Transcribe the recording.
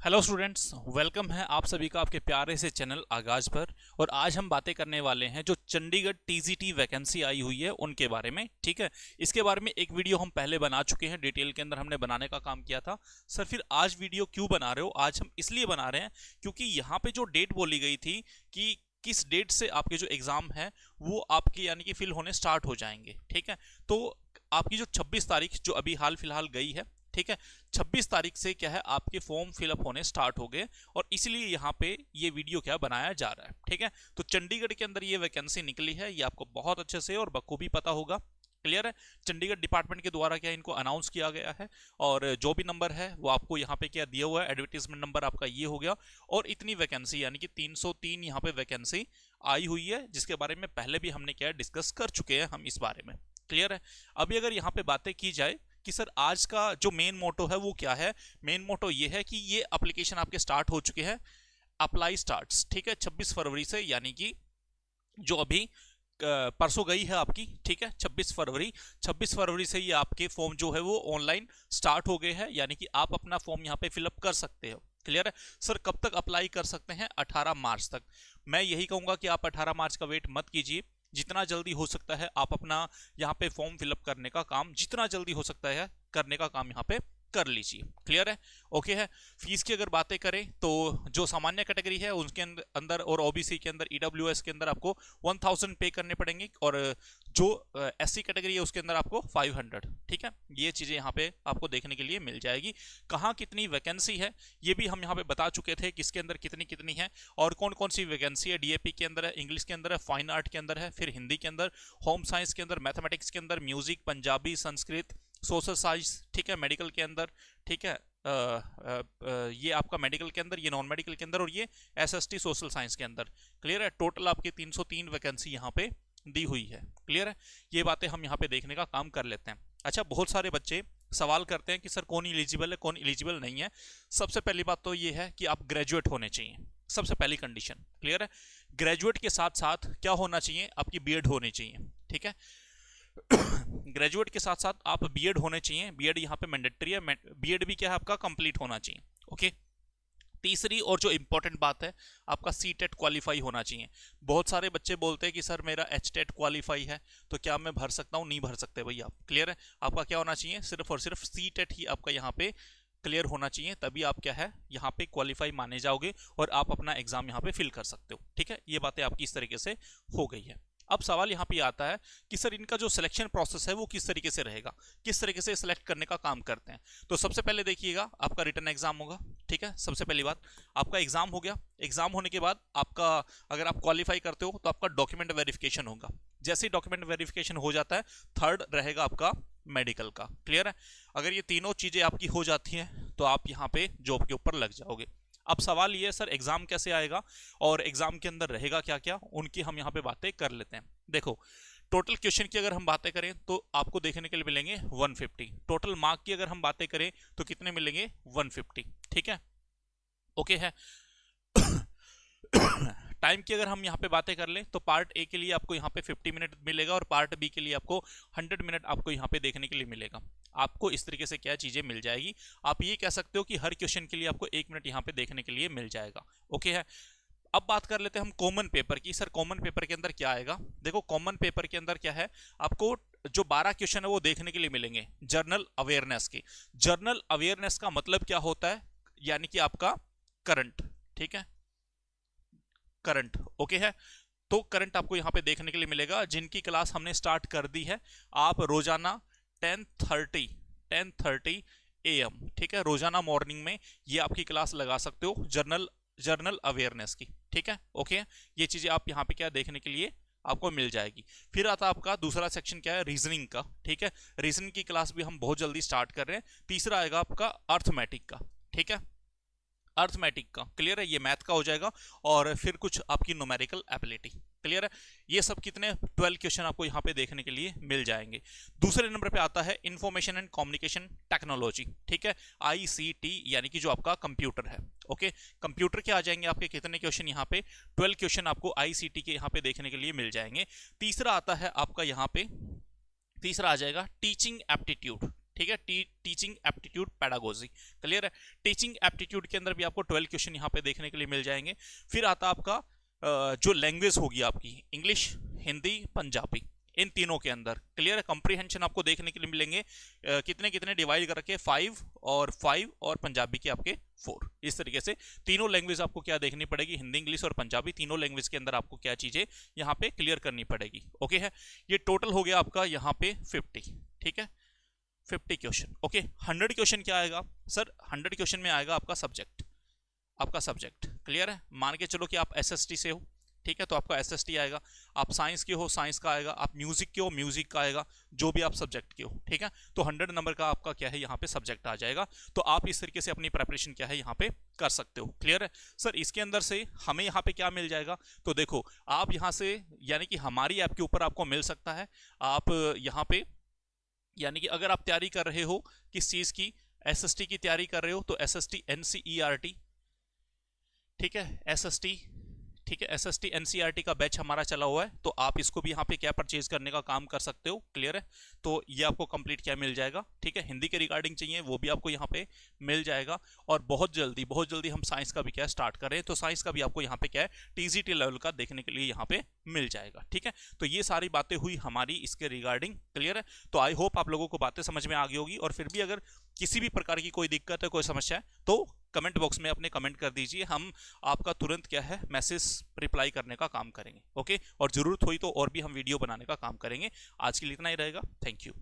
Hello students, welcome है आप सभी का आपके प्यारे से चैनल आगाज पर। और आज हम बातें करने वाले हैं जो चंडीगढ़ टीजीटी वैकेंसी आई हुई है उनके बारे में। ठीक है, इसके बारे में एक वीडियो हम पहले बना चुके हैं, डिटेल के अंदर हमने बनाने का काम किया था। सर फिर आज वीडियो क्यों बना रहे हो? आज हम इसलिए बना रहे हैं क्योंकि यहाँ पे जो डेट बोली गई थी कि किस डेट से आपके जो एग्जाम है वो आपके यानी कि फिल होने स्टार्ट हो जाएंगे। ठीक है, तो आपकी जो 26 तारीख जो अभी हाल फिलहाल गई है, ठीक है, 26 तारीख से क्या है आपके फॉर्म फिलअप होने स्टार्ट हो गए और इसलिए यहाँ पे ये वीडियो क्या बनाया जा रहा है। ठीक है, तो चंडीगढ़ के अंदर ये वैकेंसी निकली है, ये आपको बहुत अच्छे से और बखूबी पता होगा। क्लियर है, चंडीगढ़ डिपार्टमेंट के द्वारा क्या इनको अनाउंस किया गया है और जो भी नंबर है वो आपको यहाँ पे क्या दिया हुआ है, एडवर्टीजमेंट नंबर आपका ये हो गया। और इतनी वैकेंसी यानी कि 303 यहाँ पे वैकेंसी आई हुई है, जिसके बारे में पहले भी हमने क्या डिस्कस कर चुके हैं हम इस बारे में। क्लियर है, अभी अगर यहाँ पे बातें की जाए कि सर आज का जो मेन मोटो है वो क्या है, मेन मोटो ये है कि ये एप्लीकेशन आपके स्टार्ट हो चुके हैं, अप्लाई स्टार्ट्स। ठीक है, 26 फरवरी से, यानी कि जो अभी परसों गई है आपकी। ठीक है, 26 फरवरी से ये आपके फॉर्म जो है वो ऑनलाइन स्टार्ट हो गए हैं, यानी कि आप अपना फॉर्म यहाँ पे फिलअप कर सकते हो। क्लियर है सर, कब तक अप्लाई कर सकते हैं? 18 मार्च तक। मैं यही कहूंगा कि आप 18 मार्च का वेट मत कीजिए, जितना जल्दी हो सकता है आप अपना यहाँ पे फॉर्म फिलअप करने का काम, जितना जल्दी हो सकता है करने का काम यहाँ पे कर लीजिए। क्लियर है, ओके है। फीस की अगर बातें करें तो जो सामान्य कैटेगरी है उसके अंदर और ओबीसी के अंदर, ईडब्ल्यूएस के अंदर आपको 1000 पे करने पड़ेंगे और जो एससी कैटेगरी है उसके अंदर आपको 500। ठीक है, ये चीजें यहाँ पे आपको देखने के लिए मिल जाएगी। कहाँ कितनी वैकेंसी है ये भी हम यहाँ पे बता चुके थे, किसके अंदर कितनी कितनी है और कौन कौन सी वैकेंसी है। डीएपी के अंदर है, इंग्लिश के अंदर है, फाइन आर्ट के अंदर है, फिर हिंदी के अंदर, होम साइंस के अंदर, मैथमेटिक्स के अंदर, music, Punjabi, Sanskrit, social science. ठीक है, मेडिकल के अंदर। ठीक है, ये आपका मेडिकल के अंदर, ये नॉन मेडिकल के अंदर और ये एसएसटी सोशल साइंस के अंदर। क्लियर है, टोटल आपकी 303 वैकेंसी यहाँ पे दी हुई है। क्लियर है, ये बातें हम यहाँ पे देखने का काम कर लेते हैं। अच्छा, बहुत सारे बच्चे सवाल करते हैं कि सर कौन एलिजिबल है कौन एलिजिबल नहीं है। सबसे पहली बात तो ये है कि आप ग्रेजुएट होने चाहिए, सबसे पहली कंडीशन। क्लियर है, ग्रेजुएट के साथ साथ क्या होना चाहिए, आपकी बीएड होनी चाहिए। ठीक है, ग्रेजुएट के साथ साथ आप बीएड होने चाहिए, बीएड यहाँ पे मैंडेटरी है, बीएड भी क्या है आपका कंप्लीट होना चाहिए। ओके, तीसरी और जो इंपॉर्टेंट बात है, आपका सीटेट क्वालिफाई होना चाहिए। बहुत सारे बच्चे बोलते हैं कि सर मेरा एचटेट क्वालिफाई है तो क्या मैं भर सकता हूँ? नहीं भर सकते भाई आप। क्लियर है, आपका क्या होना चाहिए, सिर्फ और सिर्फ सीटेट ही आपका यहाँ पे क्लियर होना चाहिए, तभी आप क्या है यहाँ पे क्वालिफाई माने जाओगे और आप अपना एग्जाम यहाँ पे फिल कर सकते हो। ठीक है, ये बातें आपकी इस तरीके से हो गई है। अब सवाल यहाँ पे आता है कि सर इनका जो सिलेक्शन प्रोसेस है वो किस तरीके से रहेगा, किस तरीके से सिलेक्ट करने का काम करते हैं। तो सबसे पहले देखिएगा, आपका रिटन एग्जाम होगा। ठीक है, सबसे पहली बात आपका एग्जाम हो गया। एग्जाम होने के बाद आपका, अगर आप क्वालिफाई करते हो तो आपका डॉक्यूमेंट वेरिफिकेशन होगा। जैसे ही डॉक्यूमेंट वेरिफिकेशन हो जाता है, थर्ड रहेगा आपका मेडिकल का। क्लियर है, अगर ये तीनों चीजें आपकी हो जाती हैं तो आप यहाँ पे जॉब के ऊपर लग जाओगे। अब सवाल ये है सर एग्जाम कैसे आएगा और एग्जाम के अंदर रहेगा क्या क्या, उनकी हम यहाँ पे बातें कर लेते हैं। देखो, टोटल क्वेश्चन की अगर हम बातें करें तो आपको देखने के लिए मिलेंगे 150। टोटल मार्क की अगर हम बातें करें तो कितने मिलेंगे? 150। ठीक है, ओके है। टाइम की अगर हम यहाँ पे बातें कर लें तो पार्ट ए के लिए आपको यहाँ पे 50 मिनट मिलेगा और पार्ट बी के लिए आपको 100 मिनट आपको यहाँ पे देखने के लिए मिलेगा। आपको इस तरीके से क्या चीजें मिल जाएगी, आप ये कह सकते हो कि हर क्वेश्चन के लिए आपको 1 मिनट यहाँ पे देखने के लिए मिल जाएगा। ओके है, अब बात कर लेते हैं हम कॉमन पेपर की। सर कॉमन पेपर के अंदर क्या आएगा? देखो, कॉमन पेपर के अंदर क्या है, आपको जो 12 क्वेश्चन है वो देखने के लिए मिलेंगे जर्नल अवेयरनेस के। जर्नल अवेयरनेस का मतलब क्या होता है, यानी कि आपका करंट। ठीक है, करंट। ओके है, तो करंट आपको यहाँ पे देखने के लिए मिलेगा, जिनकी क्लास हमने स्टार्ट कर दी है। आप रोजाना 10:30 AM, ठीक है, रोजाना मॉर्निंग में ये आपकी क्लास लगा सकते हो जर्नल अवेयरनेस की। ठीक है, ओके, ये चीजें आप यहाँ पे क्या देखने के लिए आपको मिल जाएगी। फिर आता आपका दूसरा सेक्शन क्या है, रीजनिंग का। ठीक है, रीजनिंग की क्लास भी हम बहुत जल्दी स्टार्ट कर रहे हैं। तीसरा आएगा आपका अर्थमेटिक का। ठीक है, अर्थमेटिक का। क्लियर है, ये मैथ का हो जाएगा और फिर कुछ आपकी न्यूमेरिकल एबिलिटी। क्लियर है, ये सब कितने 12 क्वेश्चन आपको यहाँ पे देखने के लिए मिल जाएंगे। दूसरे नंबर पे आता है इंफॉर्मेशन एंड कम्युनिकेशन टेक्नोलॉजी। ठीक है, आईसीटी, यानी कि जो आपका कंप्यूटर है। ओके, कंप्यूटर के आ जाएंगे आपके कितने क्वेश्चन यहाँ पे? 12 क्वेश्चन आपको आईसीटी के यहाँ पे देखने के लिए मिल जाएंगे। तीसरा आता है आपका यहाँ पे, तीसरा आ जाएगा टीचिंग एप्टीट्यूड। ठीक है। टीचिंग एप्टीट्यूड पेडागोजी, क्लियर है। टीचिंग एप्टीट्यूड के अंदर भी आपको 12 क्वेश्चन यहाँ पे देखने के लिए मिल जाएंगे। फिर आता आपका जो लैंग्वेज होगी आपकी, इंग्लिश, हिंदी, पंजाबी, इन तीनों के अंदर, क्लियर है। कंप्रीहेंशन आपको देखने के लिए मिलेंगे कितने कितने डिवाइड कर रखे, 5 और पंजाबी के आपके 4। इस तरीके से तीनों लैंग्वेज आपको क्या देखनी पड़ेगी, हिंदी, इंग्लिश और पंजाबी, तीनों लैंग्वेज के अंदर आपको क्या चीजें यहाँ पे क्लियर करनी पड़ेगी। ओके है, ये टोटल हो गया आपका यहाँ पे 50, ठीक है, 50 क्वेश्चन। ओके, 100 क्वेश्चन क्या आएगा सर, 100 क्वेश्चन में आएगा आपका सब्जेक्ट, क्लियर है। मान के चलो कि आप एसएसटी से हो, ठीक है, तो आपका एसएसटी आएगा। आप साइंस के हो, साइंस का आएगा। आप म्यूजिक के हो, म्यूजिक का आएगा। जो भी आप सब्जेक्ट के हो, ठीक है, तो 100 नंबर का आपका क्या है यहाँ पे सब्जेक्ट आ जाएगा। तो आप इस तरीके से अपनी प्रेपरेशन क्या है यहाँ पे कर सकते हो, क्लियर है सर। इसके अंदर से हमें यहाँ पे क्या मिल जाएगा, तो देखो आप यहाँ से यानी कि हमारी ऐप के ऊपर आपको मिल सकता है। आप यहाँ पे यानी कि अगर आप तैयारी कर रहे हो किस चीज की, एसएसटी की तैयारी कर रहे हो, तो एसएसटी एनसीईआरटी, ठीक है, एसएसटी, ठीक है, एसएसटी एनसीईआरटी का बैच हमारा चला हुआ है, तो आप इसको भी यहाँ पे क्या परचेज करने का काम कर सकते हो, क्लियर है। तो ये आपको कंप्लीट क्या मिल जाएगा, ठीक है। हिंदी के रिगार्डिंग चाहिए वो भी आपको यहाँ पे मिल जाएगा। और बहुत जल्दी हम साइंस का भी क्या स्टार्ट कर रहे हैं, तो साइंस का भी आपको यहाँ पे क्या है टीजीटी लेवल का देखने के लिए यहाँ पे मिल जाएगा, ठीक है। तो ये सारी बातें हुई हमारी इसके रिगार्डिंग, क्लियर है। तो आई होप आप लोगों को बातें समझ में आ गई होगी। और फिर भी अगर किसी भी प्रकार की कोई दिक्कत है, कोई समस्या है, तो कमेंट बॉक्स में अपने कमेंट कर दीजिए, हम आपका तुरंत क्या है मैसेज रिप्लाई करने का काम करेंगे। ओके, और जरूरत हुई तो और भी हम वीडियो बनाने का काम करेंगे। आज के लिए इतना ही रहेगा, थैंक यू।